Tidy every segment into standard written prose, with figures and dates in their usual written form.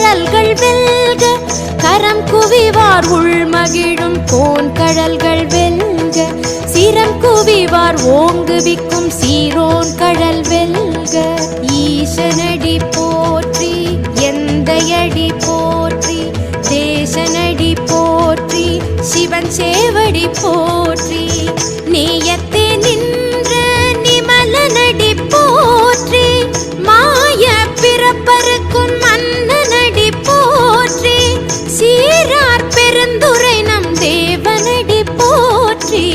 கழல்கள் வெல்க, கரம் குவிவார் உள்மகிழும் கோன் கழல்கள் வெல்க, சிரம் குவிவார் ஓங்குவிக்கும் சீரோன் கழல் வெல்க. ஈசனடி போற்றி, எந்தையடி போற்றி, தேசனடி போற்றி, சிவன் சேவடி போற்றி, நேயத்தே நின்ற நிமலனடி போற்றி, மாய பிறப்பருக்கும் மன்னனடி போற்றி, சீரார் பெருந்துரை நம் தேவனடி போற்றி.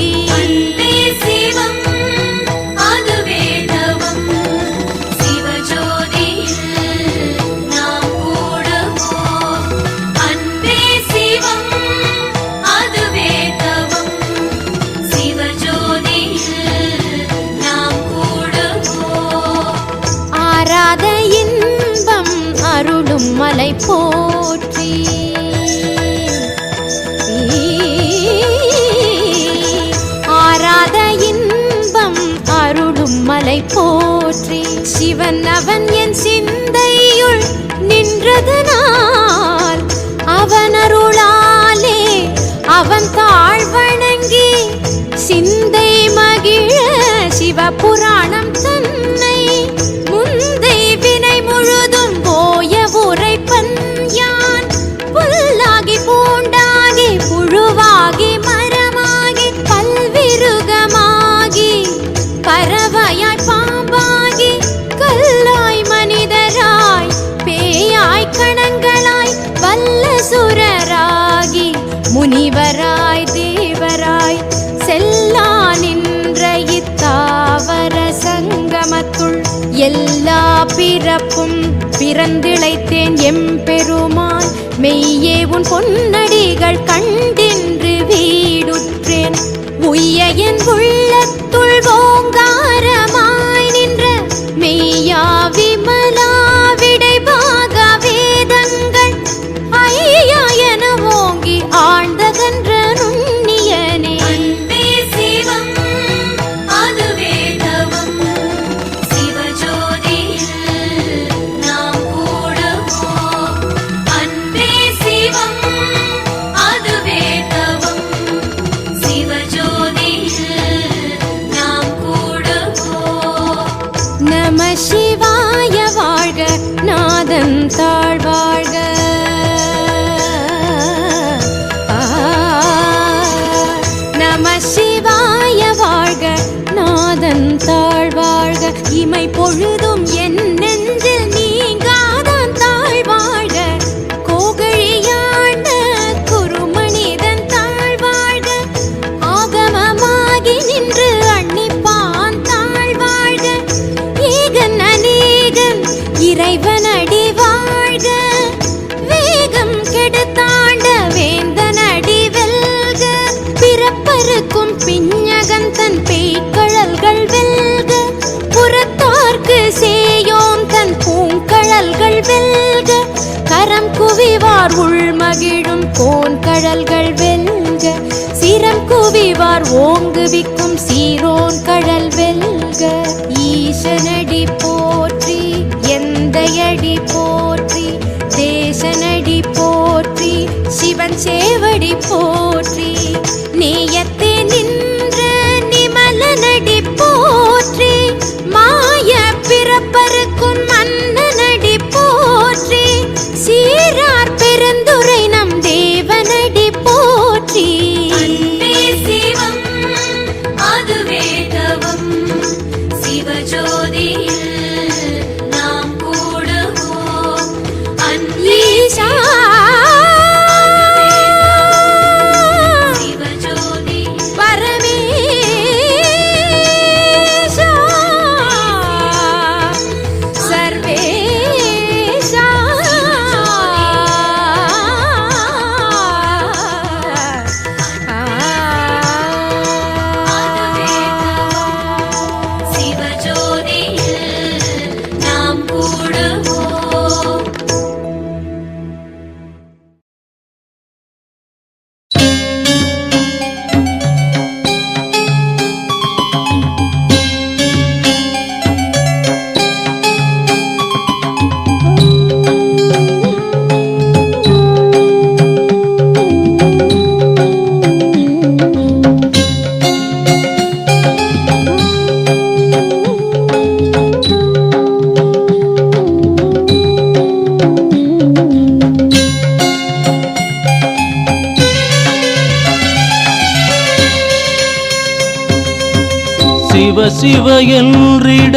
மலை போற்றி, ஆராத இன்பம் அருளும் மலை போற்றி, சிவன் அவன் என் சிந்தையுள் நின்றதனால் அவன் அருளாலே அவன் தாழ்வணங்கி சிந்தை மகிழ சிவபுராணம் தன்னை முந்தை வினை முழுதும் போய உரைப்பன் யான். புல்லாகி பூண்டாகி புழுவாகி மரமாகி பல்விருகமாகி பறவையாய் பாம்பாகி கல்லாய் மனிதராய் பேயாய் கணங்களாய் வல்ல சுரராகி முனிவராய் தேவராய் செல்லா நின்ற இத்தாவர சங்கமத்துள் எல்லா பிறப்பும் பிறந்திழைத்தேன் எம்பெருமான். மெய்யே உன் பொன்னடிகள் கண்டின்று வீடுற்றேன், உய்ய என் உள்ளத்துள் ஓங்காரமாய் நின்ற மெய்யா விமலா விடைபாக வேதங்கள் ஐயா என ஓங்கி ஆழ்ந்தகன்ற நுண்ணியனே. நம சிவாய வாழ்க, நாதன் தாழ்வாழ்க. நம சிவாய வாழ்க, நாதன் தாழ்வாழ்க. இமை பொழுதும் என் நெஞ்சில் நீங்காதான் தாழ்வாழ்க, கோகழியாண்ட குருமனிதன் தாழ்வாழ்க, ஆகமமாகி நின்று அன்னிப்பான் தாழ்வாழ்க, ஏகன் அநேகன் இறைவனடி வாழ்க, வேகம் கெடுத்தாண்ட வேந்தனடி வெல்க, பிறப்பருக்கும் பிஞகன் தன் பேய்கழல்கள் வெல்க, புறத்தார்க்கு சேயோன் தன் பூங்கழல்கள் வெல்க, கரம் குவிவார் உள்மகிழும் கோன் கழல்கள் வெல்க, சிரம் குவிவார் ஓங்குவிக்கும் சீரோன் கழல் வெல்க. ஈசனடி போற்றி, எந்தையடி போற்றி, தேசனடி போற்றி, சிவன் சேவடி போற்றி, நேயத்தே நின்ற நிமலனடி போற்றி, மாய பிறப்பருக்கும் மன்னனடி போற்றி, சீரார் பெருந்துரை நம் தேவனடி போற்றி. ஈசா சிவ சிவ என்றிட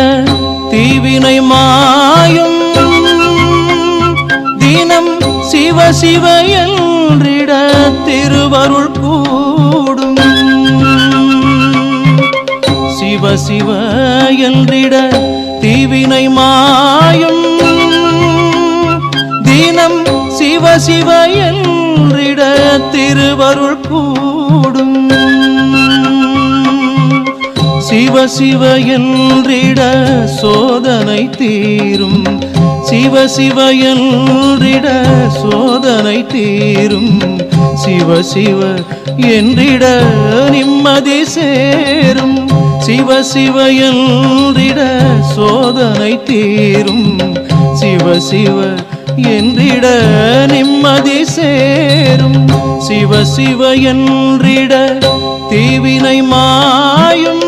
தீவினை மாயும் தினம் சிவ சிவ என்றிட திருவருள் கூடும் சிவ சிவ என்றிட தீவினை மாயும் தினம் சிவ சிவ என்றிட திருவருள் கூடும் சிவ சிவ என்றிட சோதனை தீரும் சிவ சிவ என்றிட சோதனை தீரும் சிவ சிவ என்றிட நிம்மதி சேரும் சிவ சிவ என்றிட சோதனை தீரும் சிவ சிவ என்றிட நிம்மதி சேரும் சிவ சிவ என்றிட தீவினை மாயும்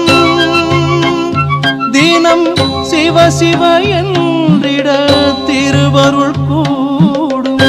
தினம் சிவ சிவ என்றிட திருவருள் கூடும்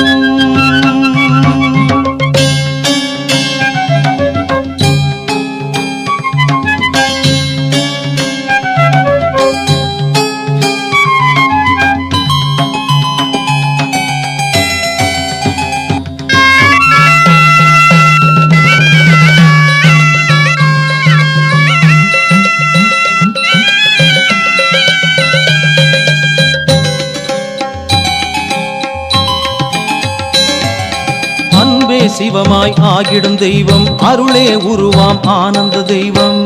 சிவமாய் ஆகிடும் தெய்வம் அருளே உருவாம் ஆனந்த தெய்வம்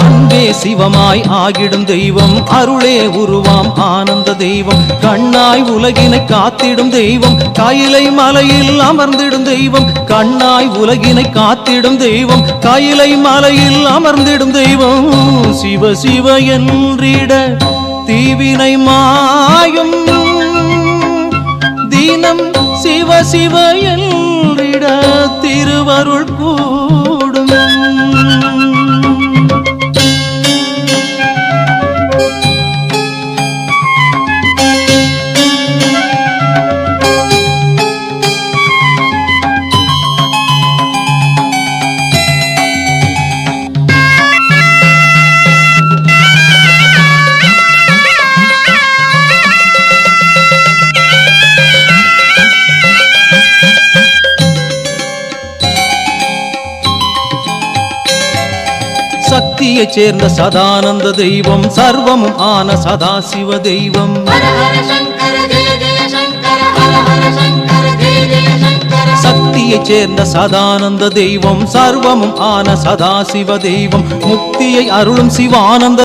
அன்பே சிவமாய் ஆகிடும் தெய்வம் அருளே உருவாம் ஆனந்த தெய்வம் கண்ணாய் உலகினை காத்திடும் தெய்வம் கையிலை மலையில் அமர்ந்திடும் தெய்வம் கண்ணாய் உலகினை காத்திடும் தெய்வம் கையிலை மலையில் அமர்ந்திடும் தெய்வம் சிவ சிவ என்றிட தீவினை மாயும் தினம் சிவ சிவ என்றிட திருவருள் கூடும் சக்தியைச் சேர்ந்த சதானந்த தெய்வம் சர்வமும் ஆன சதாசிவ தெய்வம் சக்தியைச் சேர்ந்த சதானந்த தெய்வம் சர்வமும் ஆன சதாசிவ தெய்வம் முக்தியை அருளும் சிவானந்த